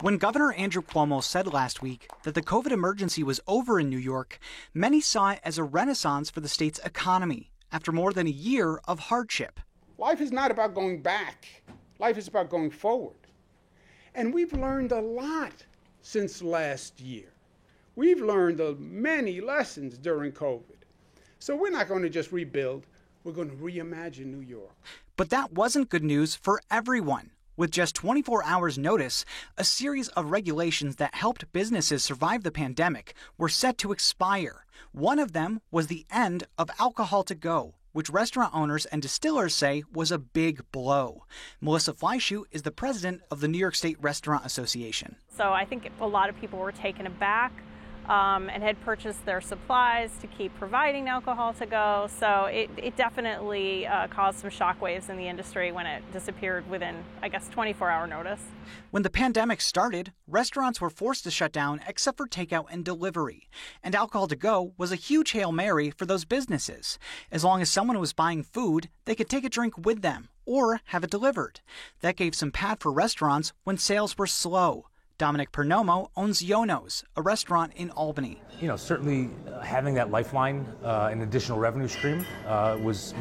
When Governor Andrew Cuomo said last week that the COVID emergency was over in New York, many saw it as a renaissance for the state's economy after more than a year of hardship. Life is not about going back. Life is about going forward. And we've learned a lot since last year. We've learned many lessons during COVID. So we're not going to just rebuild. We're going to reimagine New York. But that wasn't good news for everyone. With just 24 hours notice, a series of regulations that helped businesses survive the pandemic were set to expire. One of them was the end of alcohol to go, which restaurant owners and distillers say was a big blow. Melissa Fleischute is the president of the New York State Restaurant Association. So I think a lot of people were taken aback and had purchased their supplies to keep providing alcohol to go. So it definitely caused some shockwaves in the industry when it disappeared within, 24-hour notice. When the pandemic started, restaurants were forced to shut down except for takeout and delivery. And alcohol to go was a huge Hail Mary for those businesses. As long as someone was buying food, they could take a drink with them or have it delivered. That gave some pad for restaurants when sales were slow. Dominic Pernomo owns Yono's, a restaurant in Albany. Certainly having that lifeline, an additional revenue stream, was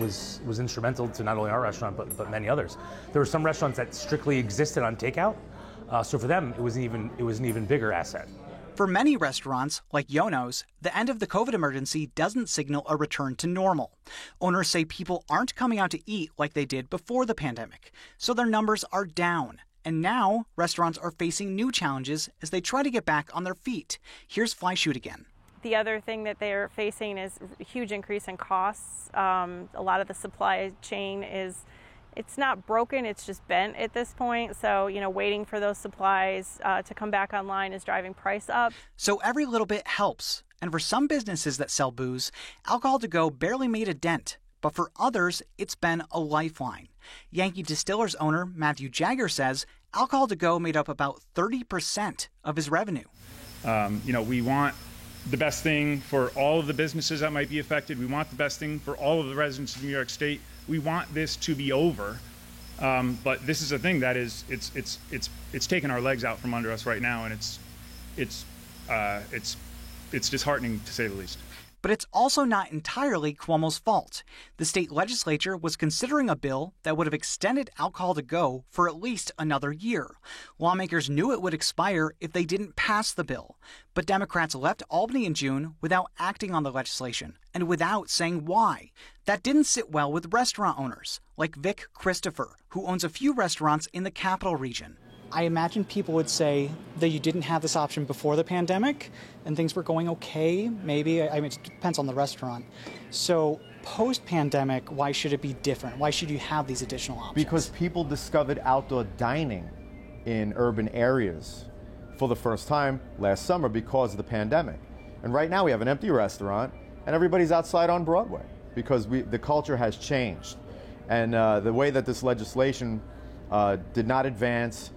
instrumental to not only our restaurant but many others. There were some restaurants that strictly existed on takeout, so for them it was an even bigger asset. For many restaurants, like Yono's, the end of the COVID emergency doesn't signal a return to normal. Owners say people aren't coming out to eat like they did before the pandemic, so their numbers are down. And now, restaurants are facing new challenges as they try to get back on their feet. Here's Fleischute again. The other thing that they're facing is a huge increase in costs. A lot of the supply chain it's not broken, it's just bent at this point. So, waiting for those supplies to come back online is driving price up. So every little bit helps. And for some businesses that sell booze, alcohol to go barely made a dent. But for others, it's been a lifeline. Yankee Distillers owner Matthew Jagger says alcohol to go made up about 30% of his revenue. We want the best thing for all of the businesses that might be affected. We want the best thing for all of the residents of New York State. We want this to be over. But this is a thing that is it's taking our legs out from under us right now, and it's disheartening to say the least. But it's also not entirely Cuomo's fault. The state legislature was considering a bill that would have extended alcohol to go for at least another year. Lawmakers knew it would expire if they didn't pass the bill. But Democrats left Albany in June without acting on the legislation and without saying why. That didn't sit well with restaurant owners, like Vic Christopher, who owns a few restaurants in the capital region. I imagine people would say that you didn't have this option before the pandemic and things were going okay, maybe. It depends on the restaurant. So post-pandemic, why should it be different? Why should you have these additional options? Because people discovered outdoor dining in urban areas for the first time last summer because of the pandemic. And right now we have an empty restaurant and everybody's outside on Broadway because the culture has changed. And the way that this legislation did not advance,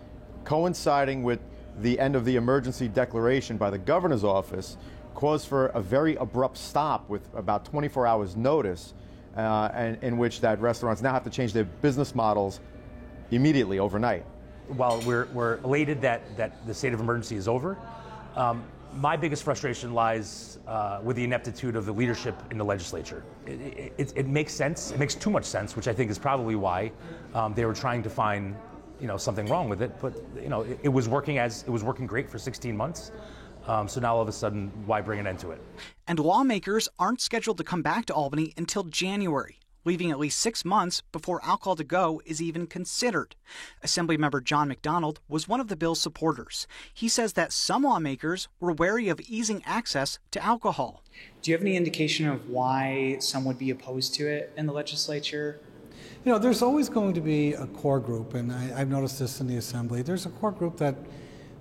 coinciding with the end of the emergency declaration by the governor's office, caused for a very abrupt stop with about 24 hours notice, and in which that restaurants now have to change their business models immediately, overnight. While we're elated that the state of emergency is over, my biggest frustration lies with the ineptitude of the leadership in the legislature. It makes sense. It makes too much sense, which I think is probably why they were trying to find something wrong with it, but it was working great for 16 months. So now all of a sudden, why bring an end to it? And lawmakers aren't scheduled to come back to Albany until January, leaving at least 6 months before alcohol to go is even considered. Assemblymember John McDonald was one of the bill's supporters. He says that some lawmakers were wary of easing access to alcohol. Do you have any indication of why some would be opposed to it in the legislature? There's always going to be a core group, and I've noticed this in the Assembly. There's a core group that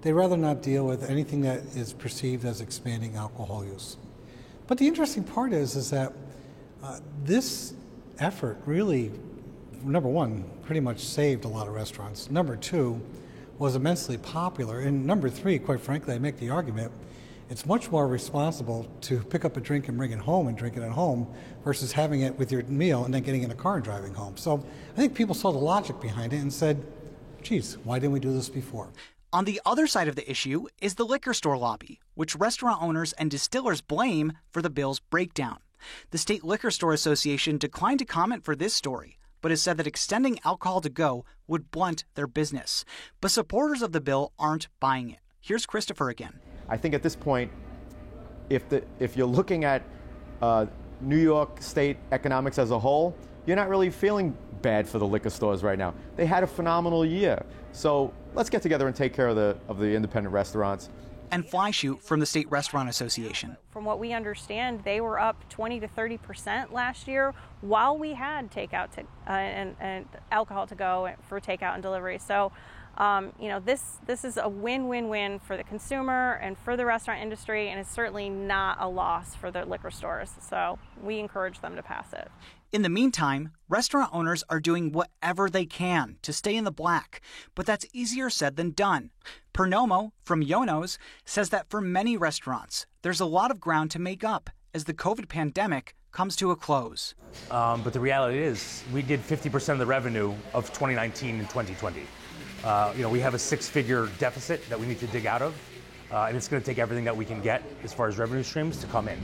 they rather not deal with anything that is perceived as expanding alcohol use. But the interesting part is that this effort really, number one, pretty much saved a lot of restaurants. Number two, was immensely popular. And number three, quite frankly, I make the argument, it's much more responsible to pick up a drink and bring it home and drink it at home versus having it with your meal and then getting in a car and driving home. So I think people saw the logic behind it and said, geez, why didn't we do this before? On the other side of the issue is the liquor store lobby, which restaurant owners and distillers blame for the bill's breakdown. The State Liquor Store Association declined to comment for this story, but has said that extending alcohol to go would blunt their business. But supporters of the bill aren't buying it. Here's Christopher again. I think at this point, if you're looking at New York State economics as a whole, you're not really feeling bad for the liquor stores right now. They had a phenomenal year. So let's get together and take care of the independent restaurants. And Flyshoot from the State Restaurant Association. From what we understand, they were up 20 to 30% last year while we had takeout and alcohol to go for takeout and delivery. So, this is a win-win-win for the consumer and for the restaurant industry, and it's certainly not a loss for the liquor stores. So we encourage them to pass it. In the meantime, restaurant owners are doing whatever they can to stay in the black, but that's easier said than done. Pernomo from Yono's says that for many restaurants, there's a lot of ground to make up as the COVID pandemic comes to a close. But the reality is, we did 50% of the revenue of 2019 and 2020. We have a six-figure deficit that we need to dig out of, and it's going to take everything that we can get as far as revenue streams to come in.